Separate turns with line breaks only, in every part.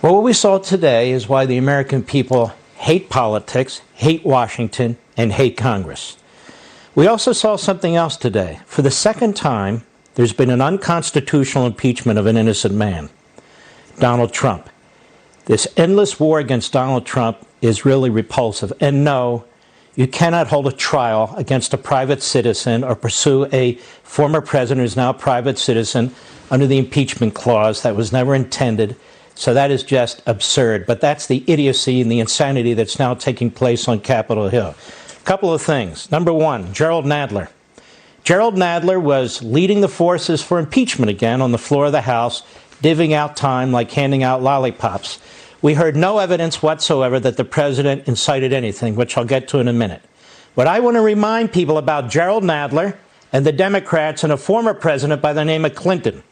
Well, what we saw today is why the American people hate politics, hate Washington, and hate Congress. We also saw something else today. For the second time, there's been an unconstitutional impeachment of an innocent man, Donald Trump. This endless war against Donald Trump is really repulsive. And no, you cannot hold a trial against a private citizen or pursue a former president who's now a private citizen under the impeachment clause. That was never intended. So that is just absurd. But that's the idiocy and the insanity that's now taking place on Capitol Hill. A couple of things. Number one, Gerald Nadler. Gerald Nadler was leading the forces for impeachment again on the floor of the House, divvying out time like handing out lollipops. We heard no evidence whatsoever that the president incited anything, which I'll get to in a minute. But I want to remind people about Gerald Nadler and the Democrats and a former president by the name of Clinton.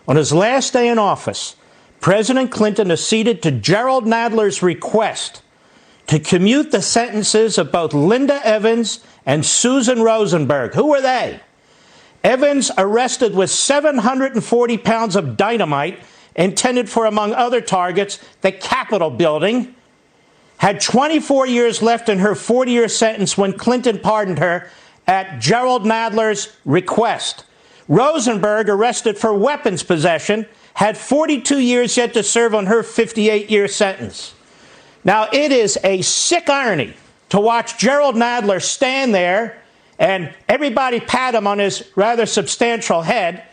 On his last day in office, President Clinton acceded to Gerald Nadler's request to commute the sentences of both Linda Evans and Susan Rosenberg. Who were they? Evans, arrested with 740 pounds of dynamite intended for, among other targets, the Capitol building, had 24 years left in her 40-year sentence when Clinton pardoned her at Gerald Nadler's request. Rosenberg, arrested for weapons possession, had 42 years yet to serve on her 58-year sentence. Now, it is a sick irony to watch Gerald Nadler stand there and everybody pat him on his rather substantial head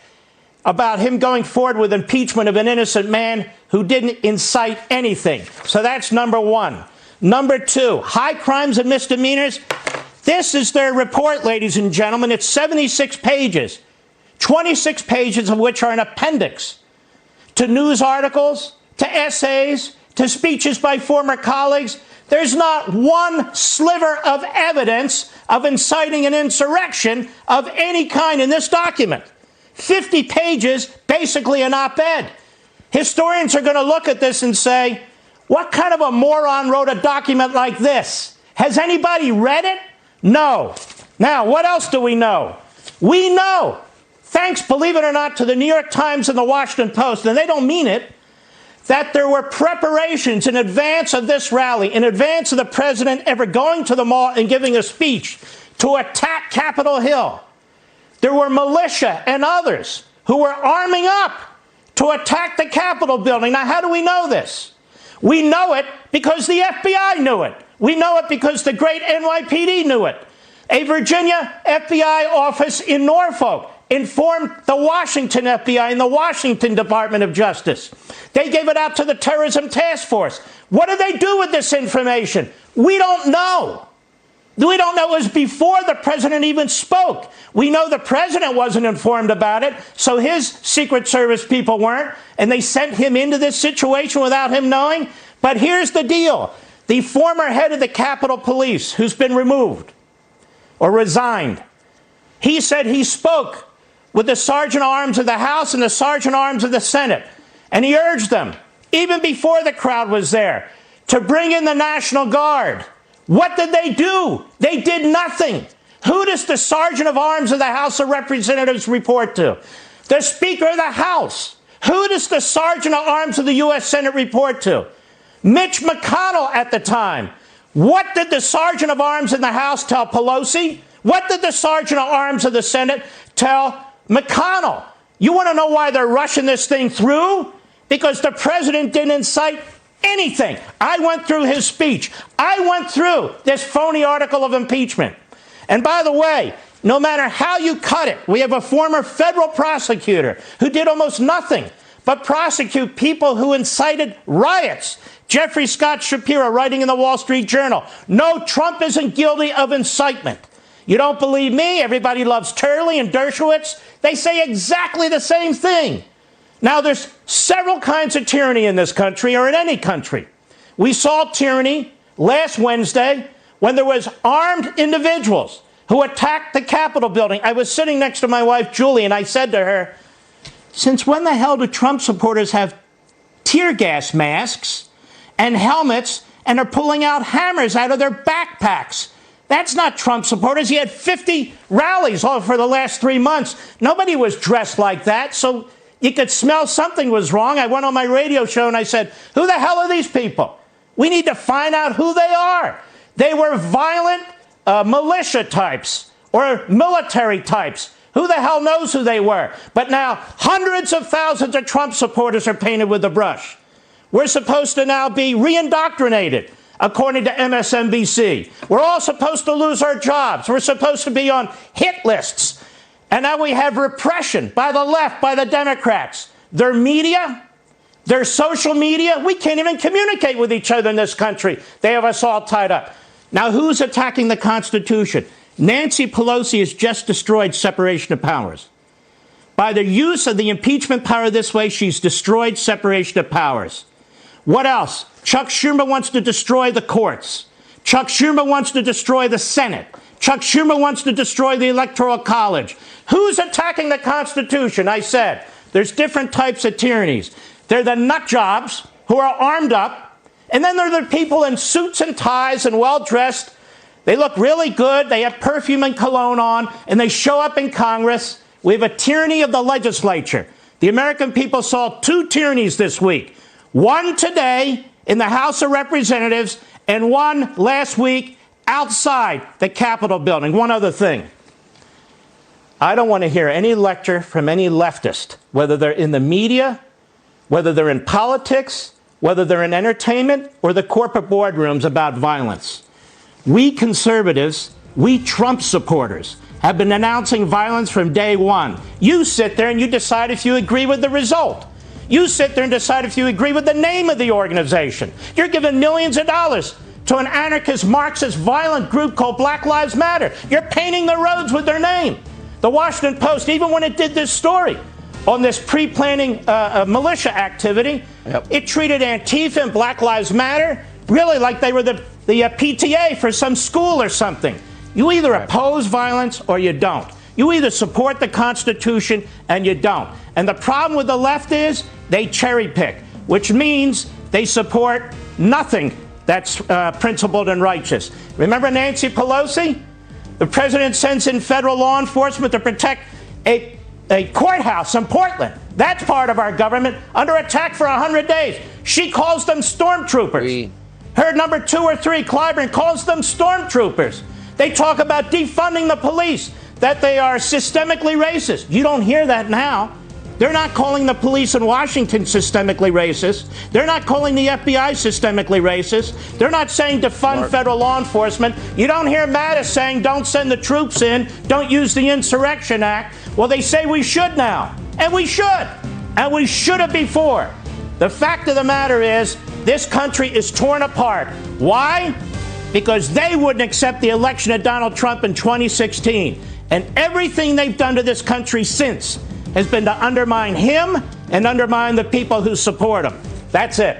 about him going forward with impeachment of an innocent man who didn't incite anything. So that's number one. Number two, high crimes and misdemeanors. This is their report, ladies and gentlemen. It's 76 pages, 26 pages of which are an appendix to news articles, to essays, to speeches by former colleagues. There's not one sliver of evidence of inciting an insurrection of any kind in this document. 50 pages, basically an op-ed. Historians are going to look at this and say, what kind of a moron wrote a document like this? Has anybody read it? No. Now, what else do we know? We know, thanks, believe it or not, to the New York Times and the Washington Post, and they don't mean it, that there were preparations in advance of this rally, in advance of the president ever going to the mall and giving a speech to attack Capitol Hill. There were militia and others who were arming up to attack the Capitol building. Now, how do we know this? We know it because the FBI knew it. We know it because the great NYPD knew it. A Virginia FBI office in Norfolk informed the Washington FBI and the Washington Department of Justice. They gave it out to the Terrorism Task Force. What did they do with this information? We don't know. We don't know. It was before the president even spoke. We know the president wasn't informed about it, so his Secret Service people weren't, and they sent him into this situation without him knowing. But here's the deal. The former head of the Capitol Police, who's been removed or resigned, he said he spoke with the Sergeant-at-Arms of the House and the Sergeant-at-Arms of the Senate, and he urged them, even before the crowd was there, to bring in the National Guard. What did they do? They did nothing. Who does the Sergeant of Arms of the House of Representatives report to? The Speaker of the House. Who does the Sergeant of Arms of the U.S. Senate report to? Mitch McConnell at the time. What did the Sergeant of Arms in the House tell Pelosi? What did the Sergeant of Arms of the Senate tell McConnell? You want to know why they're rushing this thing through? Because the president didn't incite anything. I went through his speech. I went through this phony article of impeachment. And by the way, no matter how you cut it, we have a former federal prosecutor who did almost nothing but prosecute people who incited riots. Jeffrey Scott Shapiro, writing in the Wall Street Journal, no, Trump isn't guilty of incitement. You don't believe me? Everybody loves Turley and Dershowitz. They say exactly the same thing. Now, there's several kinds of tyranny in this country, or in any country. We saw tyranny last Wednesday when there was armed individuals who attacked the Capitol building. I was sitting next to my wife, Julie, and I said to her, since when the hell do Trump supporters have tear gas masks and helmets and are pulling out hammers out of their backpacks? That's not Trump supporters. He had 50 rallies all for the last 3 months. Nobody was dressed like that. So You could smell something was wrong. I went on my radio show and I said, who the hell are these people? We need to find out who they are. They were violent militia types or military types. Who the hell knows who they were? But now hundreds of thousands of Trump supporters are painted with a brush. We're supposed to now be re-indoctrinated, according to MSNBC. We're all supposed to lose our jobs. We're supposed to be on hit lists. And now we have repression by the left, by the Democrats. Their media, their social media, we can't even communicate with each other in this country. They have us all tied up. Now, who's attacking the Constitution? Nancy Pelosi has just destroyed separation of powers. By the use of the impeachment power this way, she's destroyed separation of powers. What else? Chuck Schumer wants to destroy the courts. Chuck Schumer wants to destroy the Senate. Chuck Schumer wants to destroy the Electoral College. Who's attacking the Constitution? I said, there's different types of tyrannies. They're the nut jobs who are armed up, and then there are the people in suits and ties and well-dressed. They look really good, they have perfume and cologne on, and they show up in Congress. We have a tyranny of the legislature. The American people saw two tyrannies this week. One today in the House of Representatives, and one last week outside the Capitol building. One other thing. I don't want to hear any lecture from any leftist, whether they're in the media, whether they're in politics, whether they're in entertainment, or the corporate boardrooms about violence. We conservatives, we Trump supporters, have been announcing violence from day one. You sit there and you decide if you agree with the result. You sit there and decide if you agree with the name of the organization. You're giving millions of dollars to an anarchist, Marxist, violent group called Black Lives Matter. You're painting the roads with their name. The Washington Post, even when it did this story on this pre-planning militia activity, it treated Antifa and Black Lives Matter really like they were the PTA for some school or something. You either oppose violence or you don't. You either support the Constitution and you don't. And the problem with the left is they cherry pick, which means they support nothing that's principled and righteous. Remember Nancy Pelosi? The president sends in federal law enforcement to protect a courthouse in Portland. That's part of our government under attack for 100 days. She calls them stormtroopers. Her number 2 or 3, Clyburn, calls them stormtroopers. They talk about defunding the police, that they are systemically racist. You don't hear that now. They're not calling the police in Washington systemically racist. They're not calling the FBI systemically racist. They're not saying defund federal law enforcement. You don't hear Mattis saying don't send the troops in, don't use the Insurrection Act. Well, they say we should now. And we should. And we should have before. The fact of the matter is this country is torn apart. Why? Because they wouldn't accept the election of Donald Trump in 2016. And everything they've done to this country since has been to undermine him and undermine the people who support him. That's it.